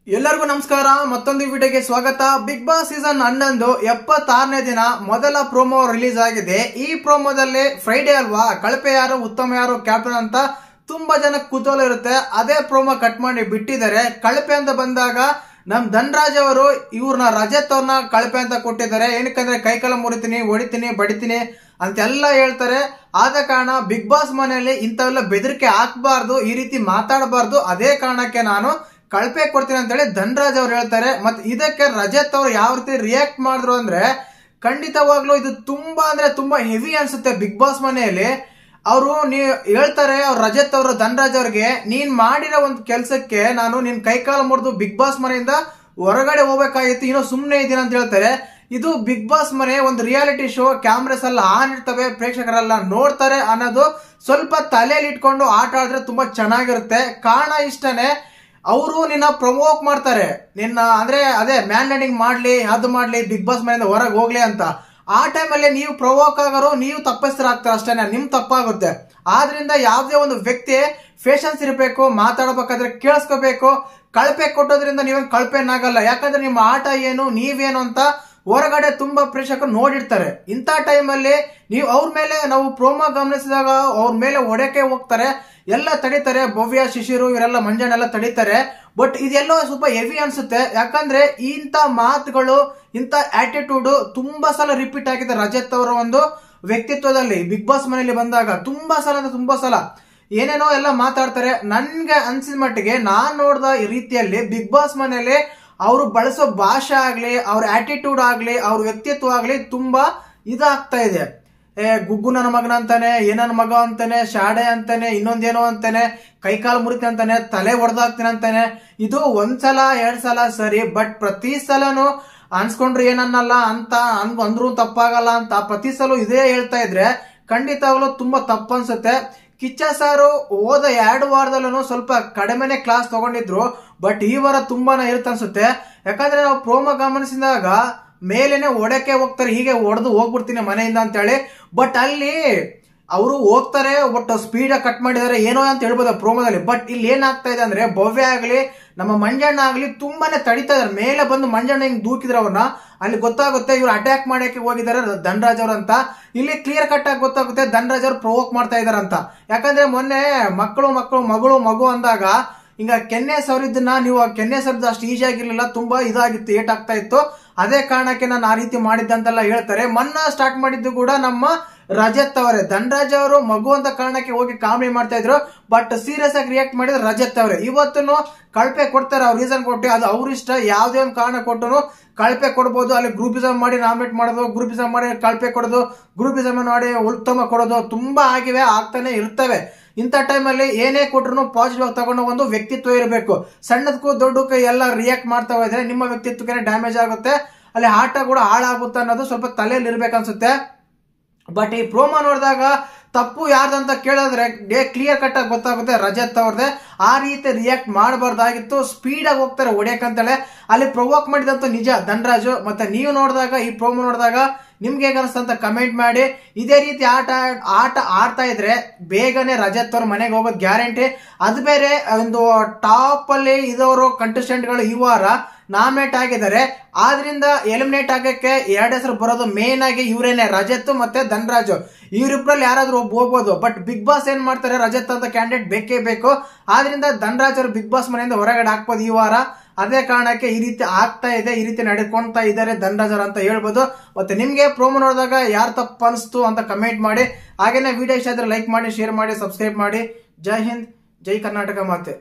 ಎಲ್ಲರಿಗೂ ನಮಸ್ಕಾರ. ಮತ್ತೊಂದು ವಿಡಿಯೋಗೆ ಸ್ವಾಗತ. ಬಿಗ್ ಬಾಸ್ ಸೀಸನ್ 11 76ನೇ ದಿನ ಮೊದಲ ಪ್ರೋಮೋ ರಿಲೀಸ್ ಆಗಿದೆ. ಈ ಪ್ರೋಮೋದಲ್ಲಿ ಫ್ರೈಡೆ ಅಲ್ವಾ, ಕಳಪೆ ಯಾರು ಉತ್ತಮ ಯಾರು ಕ್ಯಾಪ್ಟನ್ ಅಂತ ತುಂಬಾ ಜನಕ್ಕೆ ಕುತೂಹಲ ಇರುತ್ತೆ. ಅದೇ ಪ್ರೋಮೋ ಕಟ್ ಮಾಡಿ ಬಿಟ್ಟಿದ್ದಾರೆ. ಕಳಪೆ ಅಂತ ಬಂದಾಗ ನಮ್ ಧನ್ರಾಜ್ ಅವರು ಇವ್ರನ್ನ ರಜತ್ ಅವ್ರನ್ನ ಕಳಪೆ ಅಂತ ಕೊಟ್ಟಿದ್ದಾರೆ. ಏನಕ್ಕಂದ್ರೆ ಕೈಕಾಲ ಮುರಿತೀನಿ, ಹೊಡಿತೀನಿ, ಬಡಿತೀನಿ ಅಂತೆಲ್ಲ ಹೇಳ್ತಾರೆ. ಆದ ಕಾರಣ ಬಿಗ್ ಬಾಸ್ ಮನೆಯಲ್ಲಿ ಇಂಥವೆಲ್ಲ ಬೆದರಿಕೆ ಹಾಕಬಾರ್ದು, ಈ ರೀತಿ ಮಾತಾಡಬಾರ್ದು. ಅದೇ ಕಾರಣಕ್ಕೆ ನಾನು ಕಳಪೆ ಕೊಡ್ತೀನಿ ಅಂತ ಹೇಳಿ ಧನ್ರಾಜ್ ಅವ್ರು ಹೇಳ್ತಾರೆ. ಮತ್ತೆ ಇದಕ್ಕೆ ರಜತ್ ಅವ್ರು ಯಾವ ರೀತಿ ರಿಯಾಕ್ಟ್ ಮಾಡಿದ್ರು ಅಂದ್ರೆ ಖಂಡಿತವಾಗ್ಲೂ ಇದು ತುಂಬಾ ಅಂದ್ರೆ ತುಂಬಾ ಹೆವಿ ಅನ್ಸುತ್ತೆ. ಬಿಗ್ ಬಾಸ್ ಮನೆಯಲ್ಲಿ ಅವರು ಹೇಳ್ತಾರೆ, ಅವ್ರು ರಜತ್ ಅವರು ಧನ್ರಾಜ್ ಅವ್ರಿಗೆ, ನೀನ್ ಮಾಡಿರೋ ಒಂದು ಕೆಲ್ಸಕ್ಕೆ ನಾನು ನಿನ್ ಕೈಕಾಲು ಮುರಿದು ಬಿಗ್ ಬಾಸ್ ಮನೆಯಿಂದ ಹೊರಗಡೆ ಹೋಗ್ಬೇಕಾಗಿತ್ತು, ಇನ್ನೂ ಸುಮ್ನೆ ಇದೀನಿ ಅಂತ ಹೇಳ್ತಾರೆ. ಇದು ಬಿಗ್ ಬಾಸ್ ಮನೆ ಒಂದು ರಿಯಾಲಿಟಿ ಶೋ, ಕ್ಯಾಮ್ರಾಸ್ ಎಲ್ಲ ಆನ್ ಇರ್ತವೆ, ಪ್ರೇಕ್ಷಕರೆಲ್ಲ ನೋಡ್ತಾರೆ ಅನ್ನೋದು ಸ್ವಲ್ಪ ತಲೆಯಲ್ಲಿ ಇಟ್ಕೊಂಡು ಆಟ ಆಡಿದ್ರೆ ತುಂಬಾ ಚೆನ್ನಾಗಿರುತ್ತೆ. ಕಾರಣ ಇಷ್ಟನೇ, ಅವರು ನಿನ್ನ ಪ್ರಮೋಕ್ ಮಾಡ್ತಾರೆ, ನಿನ್ನ ಅಂದ್ರೆ ಅದೇ ಮ್ಯಾನ್ ಲ್ಯಾಂಡಿಂಗ್ ಮಾಡ್ಲಿ, ಅದು ಮಾಡ್ಲಿ, ಬಿಗ್ ಬಾಸ್ ಮನೆಯಿಂದ ಹೊರಗೆ ಹೋಗ್ಲಿ ಅಂತ. ಆ ಟೈಮಲ್ಲಿ ನೀವು ಪ್ರವೋಕ್ ಆಗೋರು, ನೀವು ತಪ್ಪಿಸ್ತಾರ ಅಷ್ಟೇನೆ, ನಿಮ್ ತಪ್ಪಾಗುತ್ತೆ. ಆದ್ರಿಂದ ಯಾವುದೇ ಒಂದು ವ್ಯಕ್ತಿ ಪೇಷನ್ಸ್ ಇರಬೇಕು, ಮಾತಾಡಬೇಕಾದ್ರೆ ಕೇಳಿಸ್ಕೋಬೇಕು. ಕಳಪೆ ಕೊಟ್ಟೋದ್ರಿಂದ ನೀವೇನು ಕಳಪೆನಾಗಲ್ಲ, ಯಾಕಂದ್ರೆ ನಿಮ್ಮ ಆಟ ಏನು, ನೀವೇನು ಅಂತ ಹೊರಗಡೆ ತುಂಬಾ ಪ್ರೇಕ್ಷಕರು ನೋಡಿರ್ತಾರೆ. ಇಂಥ ಟೈಮಲ್ಲಿ ನೀವು ಅವ್ರ ಮೇಲೆ ನಾವು ಪ್ರೋಮೋ ಗಮನಿಸಿದಾಗ ಅವ್ರ ಮೇಲೆ ಹೊಡೆಕೆ ಹೋಗ್ತಾರೆ, ಎಲ್ಲ ತಡೀತಾರೆ. ಭವ್ಯ, ಶಿಶಿರು ಇವರೆಲ್ಲ ಮಂಜಾನೆಲ್ಲ ತಡೀತಾರೆ. ಬಟ್ ಇದೆಲ್ಲೋ ಸ್ವಲ್ಪ ಹೆವಿ ಅನ್ಸುತ್ತೆ. ಯಾಕಂದ್ರೆ ಇಂಥ ಮಾತುಗಳು, ಇಂಥ ಆಟಿಟ್ಯೂಡ್ ತುಂಬಾ ಸಲ ರಿಪೀಟ್ ಆಗಿದೆ ರಜತ್ ಅವರ ಒಂದು ವ್ಯಕ್ತಿತ್ವದಲ್ಲಿ. ಬಿಗ್ ಬಾಸ್ ಮನೆಯಲ್ಲಿ ಬಂದಾಗ ತುಂಬಾ ಸಲ ಅಂದ್ರೆ ತುಂಬಾ ಸಲ ಏನೇನೋ ಎಲ್ಲ ಮಾತಾಡ್ತಾರೆ. ನನ್ಗೆ ಅನ್ಸಿದ ಮಟ್ಟಿಗೆ ನಾನ್ ನೋಡ್ದ ಈ ರೀತಿಯಲ್ಲಿ ಬಿಗ್ ಬಾಸ್ ಮನೆಯಲ್ಲಿ ಅವರು ಬಳಸೋ ಭಾಷೆ ಆಗ್ಲಿ, ಅವ್ರ ಆಟಿಟ್ಯೂಡ್ ಆಗ್ಲಿ, ಅವ್ರ ವ್ಯಕ್ತಿತ್ವ ಆಗ್ಲಿ ತುಂಬಾ ಇದಾಗ್ತಾ ಇದೆ. ಗುಗ್ಗು ನನ್ನ ಮಗನ ಅಂತಾನೆ, ಏನನ್ನ ಮಗ ಅಂತಾನೆ, ಶಾಡೆ ಅಂತಾನೆ, ಇನ್ನೊಂದೇನೋ ಅಂತಾನೆ, ಕೈಕಾಲು ಮುರಿತೀನಿ ಅಂತಾನೆ, ತಲೆ ಹೊಡೆದಾಕ್ತೀನಿ ಅಂತಾನೆ. ಇದು ಒಂದ್ಸಲ ಎರಡ್ ಸಲ ಸರಿ, ಬಟ್ ಪ್ರತಿ ಸಲನು ಅನ್ಸ್ಕೊಂಡ್ರು ಏನನ್ನಲ್ಲ ಅಂತ ಅಂದ್ರೂ ತಪ್ಪಾಗಲ್ಲ ಅಂತ ಪ್ರತಿ ಸಲ ಇದೇ ಹೇಳ್ತಾ ಇದ್ರೆ ಖಂಡಿತವಾಗ್ಲೂ ತುಂಬಾ ತಪ್ಪನ್ಸುತ್ತೆ. ಕಿಚ್ಚ ಸಾರು ಹೋದ 2 ವಾರದಲ್ಲೂ ಸ್ವಲ್ಪ ಕಡಿಮೆನೆ ಕ್ಲಾಸ್ ತಗೊಂಡಿದ್ರು, ಬಟ್ ಈ ವಾರ ತುಂಬಾನೇ ಇರುತ್ತೆ ಅನ್ಸುತ್ತೆ. ಯಾಕಂದ್ರೆ ನಾವು ಪ್ರೋಮೋ ಗಮನಿಸಿದಾಗ ಮೇಲೇನೆ ಒಡಕ್ಕೆ ಹೋಗ್ತಾರೆ, ಹೀಗೆ ಹೊಡೆದು ಹೋಗ್ಬಿಡ್ತೀನಿ ಮನೆಯಿಂದ ಅಂತ ಹೇಳಿ. ಬಟ್ ಅಲ್ಲಿ ಅವರು ಹೋಗ್ತಾರೆ, ಬಟ್ ಸ್ಪೀಡ್ ಕಟ್ ಮಾಡಿದಾರೆ ಏನೋ ಅಂತ ಹೇಳ್ಬೋದು ಪ್ರೋಮೋದಲ್ಲಿ. ಬಟ್ ಇಲ್ಲಿ ಏನಾಗ್ತಾ ಇದೆ ಅಂದ್ರೆ ಭವ್ಯ ಆಗ್ಲಿ, ನಮ್ಮ ಮಂಜಣ್ಣ ಆಗ್ಲಿ ತುಂಬಾನೇ ತಡಿತಾ ಇದಾರೆ. ಮೇಲೆ ಬಂದು ಮಂಜಣ್ಣ ಹಿಂಗ್ ದೂಕಿದ್ರೆ ಅವ್ರನ್ನ, ಅಲ್ಲಿ ಗೊತ್ತಾಗುತ್ತೆ ಇವ್ರು ಅಟ್ಯಾಕ್ ಮಾಡಕ್ಕೆ ಹೋಗಿದ್ದಾರೆ ಧನ್ರಾಜ್ ಅವ್ರ ಅಂತ. ಇಲ್ಲಿ ಕ್ಲಿಯರ್ ಕಟ್ ಆಗಿ ಗೊತ್ತಾಗುತ್ತೆ ಧನ್ರಾಜ್ ಅವ್ರು ಪ್ರವೋಕ್ ಮಾಡ್ತಾ ಇದಾರಂತ. ಯಾಕಂದ್ರೆ ಮೊನ್ನೆ ಮಗಳು ಅಂದಾಗ ಹಿಂಗ ಕೆನ್ನೆ ಸವರಿದ್ದನ್ನ ನೀವು ಕೆನ್ನೆ ಸವರಿದ್ದು ಅಷ್ಟು ಈಜಿ ಆಗಿರ್ಲಿಲ್ಲ, ತುಂಬಾ ಇದಾಗಿತ್ತು, ಏಟ್ ಆಗ್ತಾ ಇತ್ತು. ಅದೇ ಕಾರಣಕ್ಕೆ ನಾನು ಆ ರೀತಿ ಮಾಡಿದ್ದಂತೆಲ್ಲ ಹೇಳ್ತಾರೆ. ಮನ್ನ ಸ್ಟಾರ್ಟ್ ಮಾಡಿದ್ದು ಕೂಡ ನಮ್ಮ ರಜತ್ ಅವರೇ. ಧನ್ರಾಜ್ ಅವರು ಮಗು ಅಂತ ಕಾರಣಕ್ಕೆ ಹೋಗಿ ಕಾಮಿಡಿ ಮಾಡ್ತಾ ಇದ್ರು, ಬಟ್ ಸೀರಿಯಸ್ ಆಗಿ ರಿಯಾಕ್ಟ್ ಮಾಡಿದ್ರೆ ರಜತ್ ಅವರೇ. ಇವತ್ತು ಕಳಪೆ ಕೊಡ್ತಾರೆ, ಅವ್ರ ರೀಸನ್ ಕೊಟ್ಟು, ಅದು ಅವ್ರ ಇಷ್ಟ. ಯಾವುದೇ ಒಂದು ಕಾರಣ ಕೊಟ್ಟರು ಕಳಪೆ ಕೊಡ್ಬೋದು. ಅಲ್ಲಿ ಗ್ರೂಪಿಸಮ್ ಮಾಡಿ ನಾಮಿನೇಟ್ ಮಾಡೋದು, ಗ್ರೂಪಿಸಮ್ ಮಾಡಿ ಕಳಪೆ ಕೊಡೋದು, ಗ್ರೂಪಿಸಮ್ ಮಾಡಿ ಉತ್ತಮ ಕೊಡೋದು ತುಂಬಾ ಆಗಿವೆ, ಆಗ್ತಾನೆ ಇರ್ತವೆ. ಇಂಥ ಟೈಮಲ್ಲಿ ಏನೇ ಕೊಟ್ರು ಪಾಸಿಟಿವ್ ಆಗಿ ತಗೊಂಡು ಒಂದು ವ್ಯಕ್ತಿತ್ವ ಇರಬೇಕು. ಸಣ್ಣದಕ್ಕೂ ದೊಡ್ಡಕ್ಕೂ ಎಲ್ಲ ರಿಯಾಕ್ಟ್ ಮಾಡ್ತಾ ಹೋದ್ರೆ ನಿಮ್ಮ ವ್ಯಕ್ತಿತ್ವಕ್ಕೆ ಡ್ಯಾಮೇಜ್ ಆಗುತ್ತೆ, ಅಲ್ಲಿ ಆಟ ಕೂಡ ಹಾಳಾಗುತ್ತೆ ಅನ್ನೋದು ಸ್ವಲ್ಪ ತಲೆಯಲ್ಲಿ ಇರ್ಬೇಕನ್ಸುತ್ತೆ. ಬಟ್ ಈ ಪ್ರೋಮೋ ನೋಡಿದಾಗ ತಪ್ಪು ಯಾರ್ದಂತ ಕೇಳಿದ್ರೆ ಕ್ಲಿಯರ್ ಕಟ್ ಆಗಿ ಗೊತ್ತಾಗುತ್ತೆ ರಜತ್ ಅವ್ರದೇ. ಆ ರೀತಿ ರಿಯಾಕ್ಟ್ ಮಾಡಬಾರ್ದಾಗಿತ್ತು, ಸ್ಪೀಡ್ ಆಗಿ ಹೋಗ್ತಾರೆ ಹೊಡೆಯಕಂತೇಳಿ. ಅಲ್ಲಿ ಪ್ರವೋಕ್ ಮಾಡಿದಂತ ನಿಜ ಧನ್ರಾಜು. ಮತ್ತೆ ನೀವು ನೋಡಿದಾಗ ಈ ಪ್ರೋಮೋ ನೋಡಿದಾಗ ನಿಮ್ಗೆ ಹೇಗೆ ಅನಿಸ್ತಂತ ಕಮೆಂಟ್ ಮಾಡಿ. ಇದೇ ರೀತಿ ಆಟ ಆಡ್ತಾ ಇದ್ರೆ ಬೇಗನೆ ರಜತ್ ಅವ್ರ ಮನೆಗೆ ಹೋಗೋದು ಗ್ಯಾರಂಟಿ. ಅದು ಬೇರೆ ಒಂದು ಟಾಪ್ ಅಲ್ಲಿ ಇದವರು ಕಂಟೆಸ್ಟೆಂಟ್ ಗಳು ಈ ವಾರ ನಾಮಿನೇಟ್ ಆಗಿದ್ದಾರೆ. ಆದ್ರಿಂದ ಎಲಿಮಿನೇಟ್ ಆಗಕ್ಕೆ 2 ಹೆಸರು ಬರೋದು ಮೇನ್ ಆಗಿ ಇವರೇನೆ, ರಜತ್ ಮತ್ತೆ ಧನ್ರಾಜು. ಇವರಿಬ್ರಲ್ಲಿ ಯಾರಾದ್ರೂ ಹೋಗ್ಬೋದು. ಬಟ್ ಬಿಗ್ ಬಾಸ್ ಏನ್ ಮಾಡ್ತಾರೆ, ರಜತ್ ಅಂತ ಕ್ಯಾಂಡಿಡೇಟ್ ಬೇಕೇ ಬೇಕು. ಆದ್ರಿಂದ ಧನ್ರಾಜ್ ಅವರು ಬಿಗ್ ಬಾಸ್ ಮನೆಯಿಂದ ಹೊರಗಡೆ ಹಾಕ್ಬೋದು ಈ ವಾರ. ಅದೇ ಕಾರಣಕ್ಕೆ ಈ ರೀತಿ ಆಗ್ತಾ ಇದೆ, ಈ ರೀತಿ ನಡ್ಕೊಂತಾ ಇದ್ದಾರೆ ಧನ್ರಾಜ್ ಅವರು ಅಂತ ಹೇಳ್ಬೋದು. ಮತ್ತೆ ನಿಮ್ಗೆ ಪ್ರೋಮೋ ನೋಡಿದಾಗ ಯಾರು ತಪ್ಪು ಅನಿಸ್ತು ಅಂತ ಕಮೆಂಟ್ ಮಾಡಿ. ಹಾಗೇನೆ ವಿಡಿಯೋ ಇಷ್ಟ ಆದ್ರೆ ಲೈಕ್ ಮಾಡಿ, ಶೇರ್ ಮಾಡಿ, ಸಬ್ಸ್ಕ್ರೈಬ್ ಮಾಡಿ. ಜೈ ಹಿಂದ್, ಜೈ ಕರ್ನಾಟಕ ಮಾತೆ.